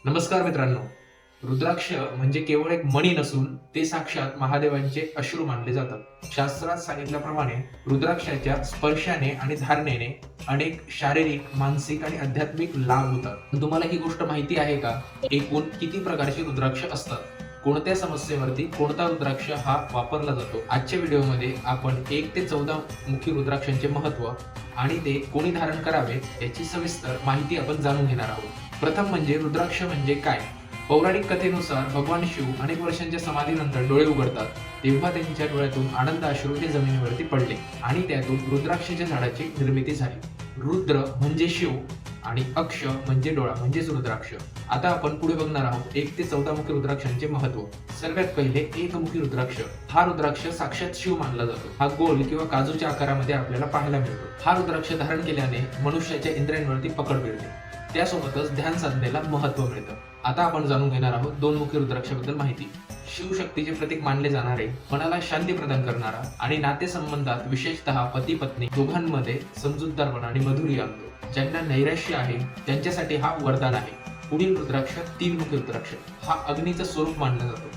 नमस्कार मित्रांनो. रुद्राक्ष म्हणजे केवळ एक मणी नसून ते साक्षात महादेवांचे अश्रू मानले जातात. शास्त्रात सांगितल्याप्रमाणे रुद्राक्षाच्या स्पर्शाने आणि धारणेने अनेक शारीरिक, मानसिक आणि आध्यात्मिक लाभ होतात. तुम्हाला ही गोष्ट माहिती आहे का? एकूण किती प्रकारचे रुद्राक्ष असतात? कोणत्या समस्येवरती कोणता रुद्राक्ष हा वापरला जातो? आजच्या व्हिडिओमध्ये आपण 1 ते 14 मुखी रुद्राक्षांचे महत्त्व आणि ते कोणी धारण करावे याची सविस्तर माहिती आपण जाणून घेणार आहोत. प्रथम म्हणजे रुद्राक्ष म्हणजे काय? पौराणिक कथेनुसार भगवान शिव अनेक वर्षांच्या समाधीनंतर डोळे उघडतात तेव्हा त्यांच्या डोळ्यातून आनंद अश्रू हे जमिनीवरती पडले आणि त्यातून रुद्राक्षाच्या झाडाची निर्मिती झाली. रुद्र म्हणजे शिव आणि अक्ष म्हणजे डोळा म्हणजेच रुद्राक्ष. आता आपण पुढे बघणार आहोत 1 ते 14 मुखी रुद्राक्षांचे महत्त्व. सर्वात पहिले एकमुखी रुद्राक्ष. हा रुद्राक्ष साक्षात शिव मानला जातो. हा गोल किंवा काजूच्या आकारामध्ये आपल्याला पाहायला मिळतो. हा रुद्राक्ष धारण केल्याने मनुष्याच्या इंद्रियांवरती पकड मिळते. त्यासोबतच ध्यान साधनेला महत्त्व मिळतं. आता आपण जाणून घेणार आहोत 2 मुखी रुद्राक्षाबद्दल माहिती. शिवशक्तीचे प्रतीक मानले जाणारे, मनाला शांती प्रदान करणारा आणि नातेसंबंधात विशेषतः पती पत्नी दोघांमध्ये समजूतदारपणा आणि मधुरी आणतो. ज्यांना नैराश्य आहे त्यांच्यासाठी हा वरदान आहे. पुढील रुद्राक्ष 3 मुखी रुद्राक्ष. हा अग्नीचं स्वरूप मानला जातो.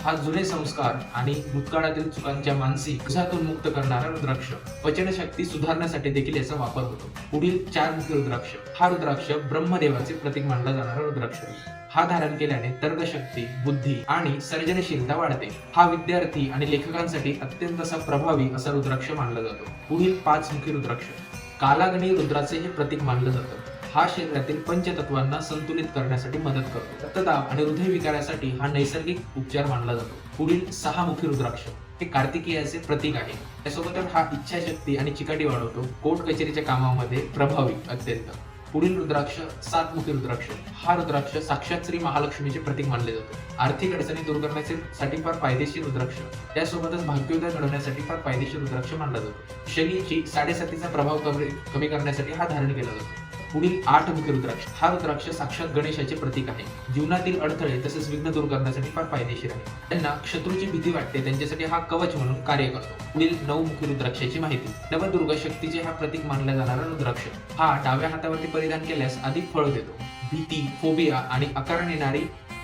हा जुने संस्कार आणि भूतकाळातील चुकांच्या मानसिक ओझ्यातून मुक्त करणारा रुद्राक्ष. पचनशक्ती सुधारण्यासाठी देखील याचा वापर होतो. पुढील 4 मुखी रुद्राक्ष. हा रुद्राक्ष ब्रह्मदेवाचे प्रतीक मानला जाणारा रुद्राक्ष. हा धारण केल्याने तर्कशक्ती, बुद्धी आणि सर्जनशीलता वाढते. हा विद्यार्थी आणि लेखकांसाठी अत्यंत असा प्रभावी असा रुद्राक्ष मानला जातो. पुढील 5 मुखी रुद्राक्ष. कालाग्नी रुद्राचे हे प्रतीक मानलं जातं. हा शरीरातील पंचतत्वांना संतुलित करण्यासाठी मदत करतो. रक्तदाब आणि हृदयविकारासाठी हा नैसर्गिक उपचार मानला जातो. पुढील 6 मुखी रुद्राक्ष. हे कार्तिकेयाचे प्रतीक आहे. त्यासोबतच हा इच्छाशक्ती आणि चिकाटी वाढवतो. कोर्ट कचेरीच्या कामामध्ये प्रभावी अत्यंत. पुढील रुद्राक्ष 7 मुखी रुद्राक्ष. हा रुद्राक्ष साक्षात श्री महालक्ष्मीचे प्रतीक मानले जातो. आर्थिक अडचणी दूर करण्यासाठी फार फायदेशीर रुद्राक्ष. त्यासोबतच भाग्योदय घडवण्यासाठी फार फायदेशीर रुद्राक्ष मानला जातो. शनीची 7.5चा प्रभाव कमी करण्यासाठी हा धारण केला जातो. पुढील 8 मुखी रुद्राक्ष. हा रुद्राक्ष साक्षात गणेशाचे प्रतीक आहे. जीवनातील अडथळे तसेच विघ्न दूर करण्यासाठी फार फायदेशीर आहे. त्यांना शत्रूची भीती वाटते त्यांच्यासाठी हा कवच म्हणून कार्य करतो. पुढील 9 मुखी रुद्राक्षाची माहिती. नवदुर्गा शक्तीचे हा प्रतीक मानला जाणारा रुद्राक्ष. हा डाव्या हातावरती परिधान केल्यास अधिक फळ देतो. भीती, फोबिया आणि आकारण येणारी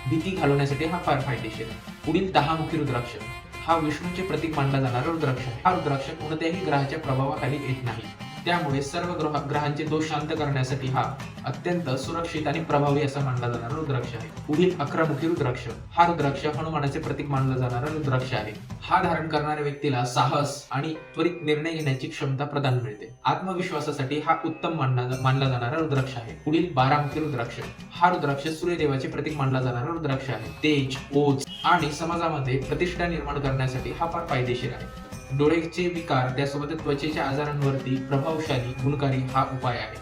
भीती घालवण्यासाठी हा फार फायदेशीर आहे. पुढील 10 मुखी रुद्राक्ष. हा विष्णूचे प्रतीक मानला जाणारा रुद्राक्ष. हा रुद्राक्ष कोणत्याही ग्रहाच्या प्रभावाखाली येत नाही. त्यामुळे सर्व ग्रहांचे दोष शांत करण्यासाठी हा अत्यंत सुरक्षित आणि प्रभावी असा मानला जाणारा रुद्राक्ष आहे. पुढील 11 मुखी रुद्राक्ष. हा रुद्राक्ष हनुमानाचे प्रतीक मानला जाणारा रुद्राक्ष आहे. हा धारण करणाऱ्या व्यक्तीला साहस आणि त्वरित निर्णय घेण्याची क्षमता प्रदान मिळते. आत्मविश्वासासाठी हा उत्तम मानला जाणारा रुद्राक्ष आहे. पुढील 12 मुखी रुद्राक्ष. हा रुद्राक्ष सूर्यदेवाचे प्रतीक मानला जाणारा रुद्राक्ष आहे. तेज, ओज आणि समाजामध्ये प्रतिष्ठा निर्माण करण्यासाठी हा फार फायदेशीर आहे. डोळ्याचे विकार त्यासोबत त्वचेच्या आजारांवरती प्रभावशाली गुणकारी हा उपाय आहे.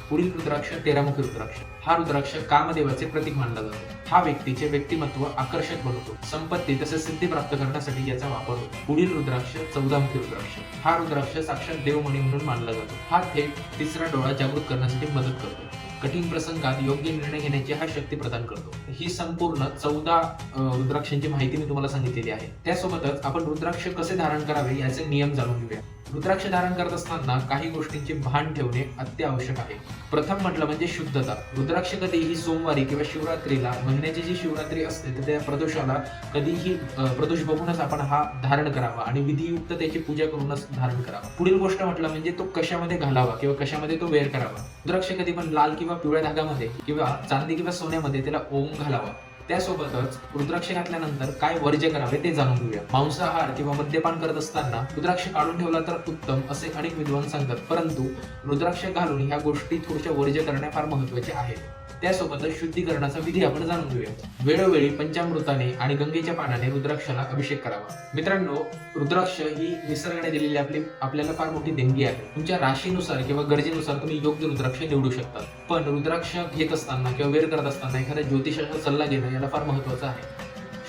पुढील रुद्राक्ष 13 मुखी रुद्राक्ष. हा रुद्राक्ष कामदेवाचे प्रतीक मानला जातो. हा व्यक्तीचे व्यक्तिमत्व आकर्षक बनवतो. संपत्ती तसेच सिद्धी प्राप्त करण्यासाठी याचा वापर होतो. पुढील रुद्राक्ष 14 मुखी रुद्राक्ष. हा रुद्राक्ष साक्षात देवमणी म्हणून मानला जातो. हा थेट तिसरा डोळा जागृत करण्यासाठी मदत करतो. कठीण प्रसंगात योग्य निर्णय घेण्याची हा शक्ती प्रदान करतो. ही संपूर्ण 14 रुद्राक्षांची माहिती मी तुम्हाला सांगितलेली आहे. त्यासोबतच आपण रुद्राक्ष कसे धारण करावे याचे नियम जाणून घेऊया. रुद्राक्ष धारण करत असताना काही गोष्टींचे भान ठेवणे अत्यावश्यक आहे. प्रथम म्हटलं म्हणजे शुद्धता. रुद्राक्ष कधीही सोमवारी किंवा शिवरात्रीला, महिन्याची जी शिवरात्री असते तर त्या प्रदोषाला कधीही प्रदोष बघूनच आपण हा धारण करावा आणि विधियुक्त त्याची पूजा करूनच धारण करावा. पुढील गोष्ट म्हटलं म्हणजे तो कशामध्ये घालावा किंवा कशामध्ये तो वेअर करावा. रुद्राक्ष कधी पण लाल किंवा पिवळ्या धागामध्ये किंवा चांदी किंवा सोन्यामध्ये त्याला ओम घालावा. त्यासोबतच रुद्राक्ष घातल्यानंतर काय वर्ज्य करावे ते जाणून घेऊया. मांसाहार किंवा मद्यपान करत असताना रुद्राक्ष काढून ठेवला तर उत्तम असे अनेक विद्वान सांगतात. परंतु रुद्राक्ष घालून ह्या गोष्टी थोड्याशा वर्ज्य करणे फार महत्त्वाचे आहे. त्यासोबतच शुद्धीकरणाचा विधी आपण जाणून घेऊया. वेळोवेळी पंचामृताने आणि गंगेच्या पाण्याने रुद्राक्षाला अभिषेक करावा. मित्रांनो, रुद्राक्ष ही निसर्गाने दिलेली आपल्याला फार मोठी देणगी आहे. तुमच्या राशीनुसार किंवा गरजेनुसार तुम्ही योग्य रुद्राक्ष निवडू शकता. पण रुद्राक्ष घेत असताना किंवा वेअर करत असताना एखाद्या ज्योतिषाचा सल्ला घेणं याला फार महत्त्वाचं आहे.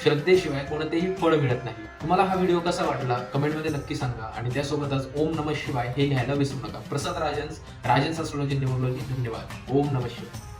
श्रद्धेशिवाय कोणतेही फळ मिळत नाही. तुम्हाला हा व्हिडिओ कसा वाटला कमेंटमध्ये नक्की सांगा आणि त्यासोबतच ओम नमः शिवाय हे घ्यायला विसरू नका. प्रसाद राजन ॲस्ट्रोलॉजी. धन्यवाद. ओम नमः शिवाय.